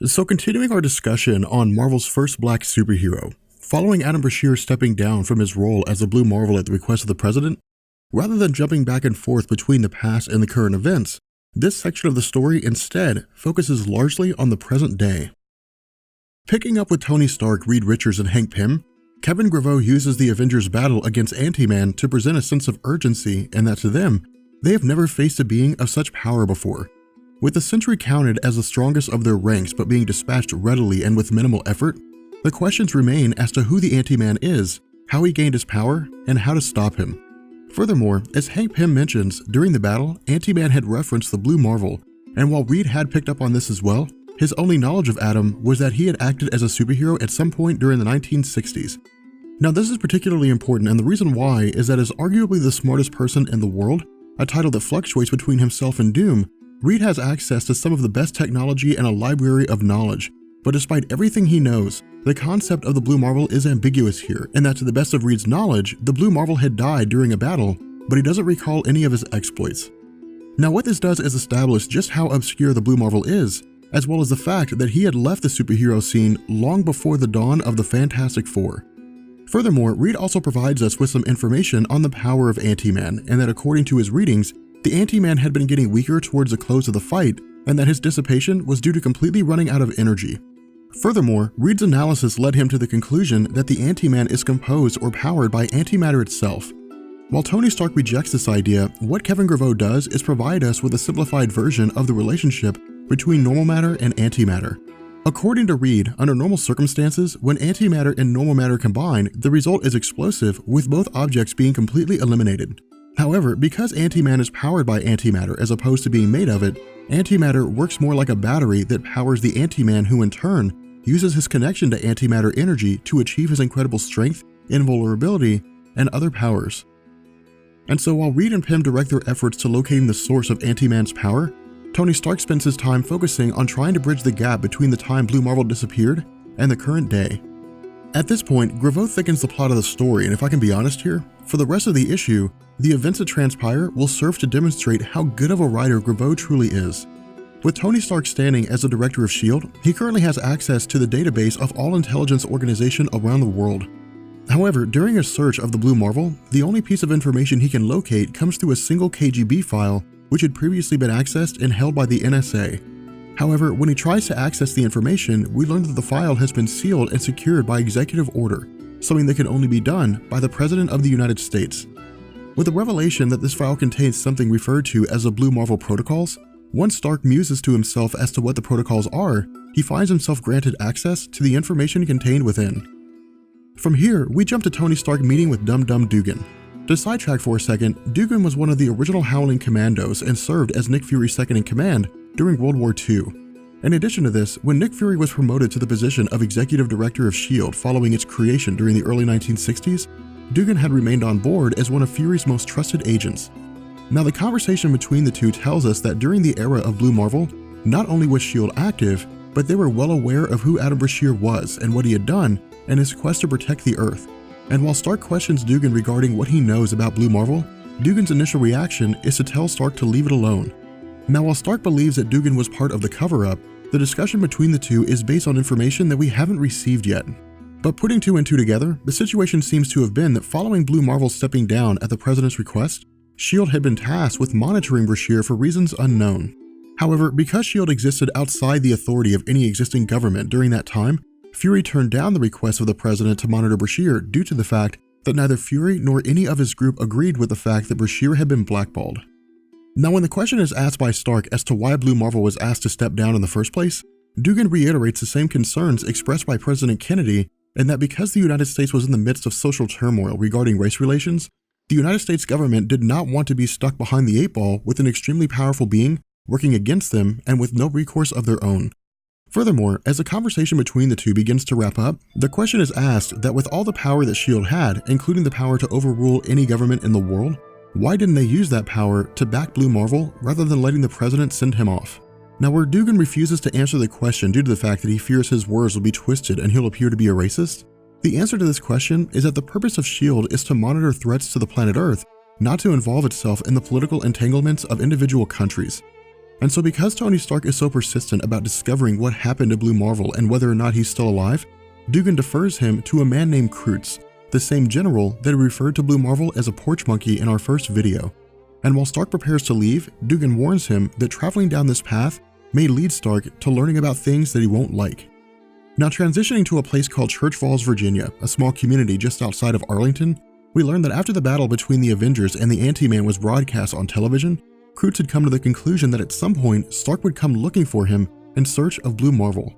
So continuing our discussion on Marvel's first black superhero, following Adam Brashear stepping down from his role as the Blue Marvel at the request of the president, rather than jumping back and forth between the past and the current events, this section of the story instead focuses largely on the present day. Picking up with Tony Stark, Reed Richards, and Hank Pym, Kevin Grevioux uses the Avengers' battle against Ant-Man to present a sense of urgency and that to them, they have never faced a being of such power before. With the Sentry counted as the strongest of their ranks but being dispatched readily and with minimal effort, the questions remain as to who the Anti-Man is, how he gained his power, and how to stop him. Furthermore, as Hank Pym mentions, during the battle, Anti-Man had referenced the Blue Marvel, and while Reed had picked up on this as well, his only knowledge of Adam was that he had acted as a superhero at some point during the 1960s. Now this is particularly important, and the reason why is that as arguably the smartest person in the world, a title that fluctuates between himself and Doom, Reed has access to some of the best technology and a library of knowledge, but despite everything he knows, the concept of the Blue Marvel is ambiguous here, in that to the best of Reed's knowledge, the Blue Marvel had died during a battle, but he doesn't recall any of his exploits. Now what this does is establish just how obscure the Blue Marvel is, as well as the fact that he had left the superhero scene long before the dawn of the Fantastic Four. Furthermore, Reed also provides us with some information on the power of Anti-Man, and that according to his readings, the Anti-Man had been getting weaker towards the close of the fight, and that his dissipation was due to completely running out of energy. Furthermore, Reed's analysis led him to the conclusion that the Anti-Man is composed or powered by antimatter itself. While Tony Stark rejects this idea, what Kevin Grevioux does is provide us with a simplified version of the relationship between normal matter and antimatter. According to Reed, under normal circumstances, when antimatter and normal matter combine, the result is explosive, with both objects being completely eliminated. However, because Anti-Man is powered by antimatter as opposed to being made of it, antimatter works more like a battery that powers the Anti-Man, who in turn uses his connection to antimatter energy to achieve his incredible strength, invulnerability, and other powers. And so while Reed and Pym direct their efforts to locating the source of Anti-Man's power, Tony Stark spends his time focusing on trying to bridge the gap between the time Blue Marvel disappeared and the current day. At this point, Grevioux thickens the plot of the story, and if I can be honest here, for the rest of the issue, the events that transpire will serve to demonstrate how good of a writer Grevioux truly is. With Tony Stark standing as the director of S.H.I.E.L.D., he currently has access to the database of all intelligence organization around the world. However, during a search of the Blue Marvel, the only piece of information he can locate comes through a single KGB file which had previously been accessed and held by the NSA. However, when he tries to access the information, we learn that the file has been sealed and secured by executive order, something that can only be done by the President of the United States. With the revelation that this file contains something referred to as the Blue Marvel Protocols, once Stark muses to himself as to what the protocols are, he finds himself granted access to the information contained within. From here, we jump to Tony Stark meeting with Dum Dum Dugan. To sidetrack for a second, Dugan was one of the original Howling Commandos and served as Nick Fury's second in command during World War II. In addition to this, when Nick Fury was promoted to the position of Executive Director of S.H.I.E.L.D. following its creation during the early 1960s, Dugan had remained on board as one of Fury's most trusted agents. Now the conversation between the two tells us that during the era of Blue Marvel, not only was S.H.I.E.L.D. active, but they were well aware of who Adam Brashear was and what he had done in his quest to protect the Earth. And while Stark questions Dugan regarding what he knows about Blue Marvel, Dugan's initial reaction is to tell Stark to leave it alone. Now while Stark believes that Dugan was part of the cover-up, the discussion between the two is based on information that we haven't received yet. But putting two and two together, the situation seems to have been that following Blue Marvel stepping down at the President's request, S.H.I.E.L.D. had been tasked with monitoring Brashear for reasons unknown. However, because S.H.I.E.L.D. existed outside the authority of any existing government during that time, Fury turned down the request of the President to monitor Brashear due to the fact that neither Fury nor any of his group agreed with the fact that Brashear had been blackballed. Now when the question is asked by Stark as to why Blue Marvel was asked to step down in the first place, Dugan reiterates the same concerns expressed by President Kennedy, and that because the United States was in the midst of social turmoil regarding race relations, the United States government did not want to be stuck behind the eight ball with an extremely powerful being working against them and with no recourse of their own. Furthermore, as the conversation between the two begins to wrap up, the question is asked that with all the power that S.H.I.E.L.D. had, including the power to overrule any government in the world, why didn't they use that power to back Blue Marvel rather than letting the President send him off? Now where Dugan refuses to answer the question due to the fact that he fears his words will be twisted and he'll appear to be a racist, the answer to this question is that the purpose of S.H.I.E.L.D. is to monitor threats to the planet Earth, not to involve itself in the political entanglements of individual countries. And so because Tony Stark is so persistent about discovering what happened to Blue Marvel and whether or not he's still alive, Dugan defers him to a man named Kreutz, the same general that referred to Blue Marvel as a porch monkey in our first video. And while Stark prepares to leave, Dugan warns him that traveling down this path may lead Stark to learning about things that he won't like. Now, transitioning to a place called Church Falls, Virginia, a small community just outside of Arlington, we learn that after the battle between the Avengers and the Ant-Man was broadcast on television, Kreutz had come to the conclusion that at some point Stark would come looking for him in search of Blue Marvel.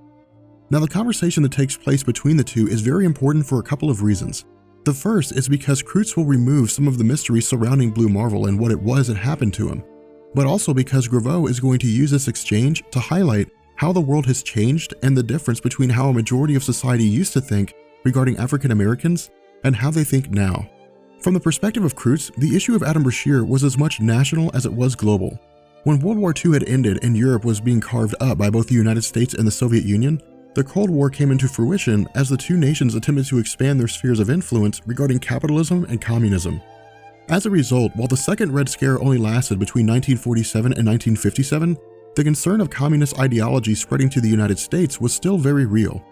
Now, the conversation that takes place between the two is very important for a couple of reasons. The first is because Kreutz will remove some of the mystery surrounding Blue Marvel and what it was that happened to him, but also because Graveau is going to use this exchange to highlight how the world has changed and the difference between how a majority of society used to think regarding African Americans and how they think now. From the perspective of Kreutz, the issue of Adam Brashear was as much national as it was global. When World War II had ended and Europe was being carved up by both the United States and the Soviet Union, the Cold War came into fruition as the two nations attempted to expand their spheres of influence regarding capitalism and communism. As a result, while the Second Red Scare only lasted between 1947 and 1957, the concern of communist ideology spreading to the United States was still very real.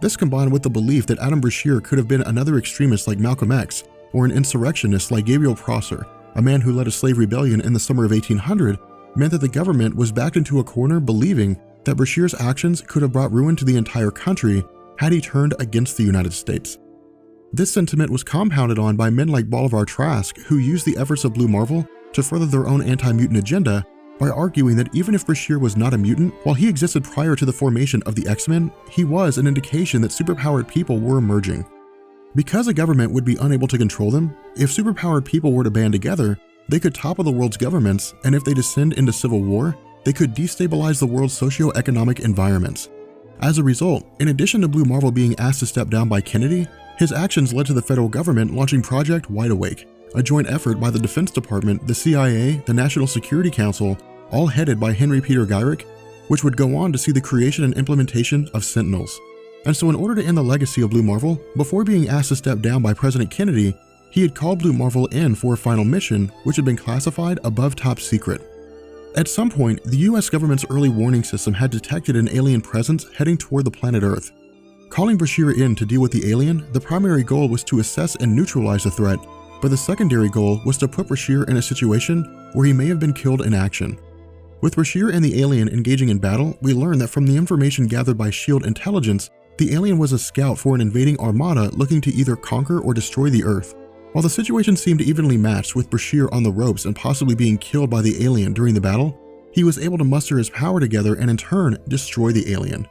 This combined with the belief that Adam Brashear could have been another extremist like Malcolm X, or an insurrectionist like Gabriel Prosser, a man who led a slave rebellion in the summer of 1800, meant that the government was backed into a corner believing that Brashear's actions could have brought ruin to the entire country had he turned against the United States. This sentiment was compounded on by men like Bolivar Trask, who used the efforts of Blue Marvel to further their own anti-mutant agenda by arguing that even if Brashear was not a mutant, while he existed prior to the formation of the X-Men, he was an indication that superpowered people were emerging. Because a government would be unable to control them, if superpowered people were to band together, they could topple the world's governments, and if they descend into civil war, they could destabilize the world's socio-economic environments. As a result, in addition to Blue Marvel being asked to step down by Kennedy, his actions led to the federal government launching Project Wide Awake, a joint effort by the Defense Department, the CIA, the National Security Council, all headed by Henry Peter Gyrick, which would go on to see the creation and implementation of Sentinels. And so in order to end the legacy of Blue Marvel, before being asked to step down by President Kennedy, he had called Blue Marvel in for a final mission, which had been classified above top secret. At some point, the US government's early warning system had detected an alien presence heading toward the planet Earth. Calling Brashear in to deal with the alien, the primary goal was to assess and neutralize the threat, but the secondary goal was to put Brashear in a situation where he may have been killed in action. With Brashear and the alien engaging in battle, we learn that from the information gathered by SHIELD intelligence, the alien was a scout for an invading armada looking to either conquer or destroy the Earth. While the situation seemed evenly matched with Brashear on the ropes and possibly being killed by the alien during the battle, he was able to muster his power together and in turn destroy the alien.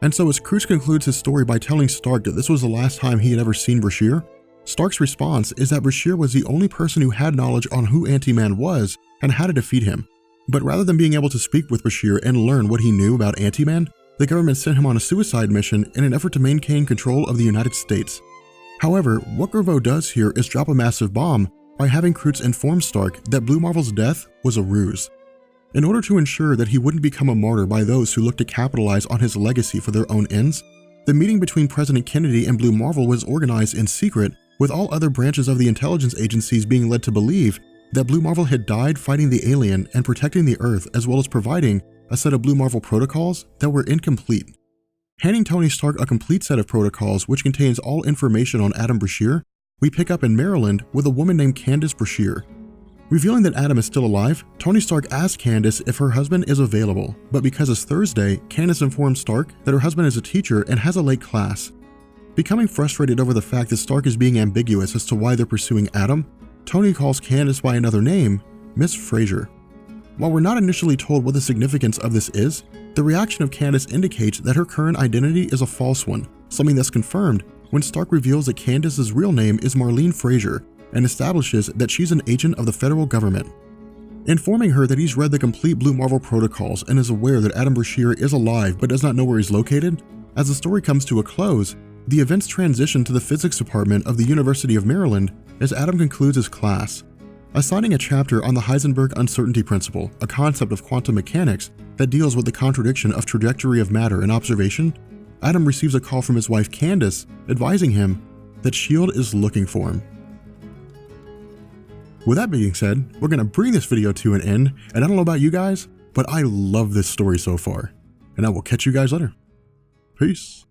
And so as Kreutz concludes his story by telling Stark that this was the last time he had ever seen Brashear, Stark's response is that Brashear was the only person who had knowledge on who Ant-Man was and how to defeat him. But rather than being able to speak with Brashear and learn what he knew about Ant-Man, the government sent him on a suicide mission in an effort to maintain control of the United States. However, what Graveau does here is drop a massive bomb by having Kreutz inform Stark that Blue Marvel's death was a ruse. In order to ensure that he wouldn't become a martyr by those who looked to capitalize on his legacy for their own ends, the meeting between President Kennedy and Blue Marvel was organized in secret, with all other branches of the intelligence agencies being led to believe that Blue Marvel had died fighting the alien and protecting the Earth, as well as providing a set of Blue Marvel protocols that were incomplete. Handing Tony Stark a complete set of protocols which contains all information on Adam Brashear, we pick up in Maryland with a woman named Candace Brashear. Revealing that Adam is still alive, Tony Stark asks Candace if her husband is available, but because it's Thursday, Candace informs Stark that her husband is a teacher and has a late class. Becoming frustrated over the fact that Stark is being ambiguous as to why they're pursuing Adam, Tony calls Candace by another name, Miss Fraser. While we're not initially told what the significance of this is, the reaction of Candace indicates that her current identity is a false one, something that's confirmed when Stark reveals that Candace's real name is Marlene Fraser and establishes that she's an agent of the federal government. Informing her that he's read the complete Blue Marvel protocols and is aware that Adam Brashear is alive but does not know where he's located, as the story comes to a close, the events transition to the physics department of the University of Maryland as Adam concludes his class. Assigning a chapter on the Heisenberg uncertainty principle, a concept of quantum mechanics that deals with the contradiction of trajectory of matter and observation, Adam receives a call from his wife Candace advising him that SHIELD is looking for him. With that being said, we're going to bring this video to an end, and I don't know about you guys, but I love this story so far, and I will catch you guys later. Peace.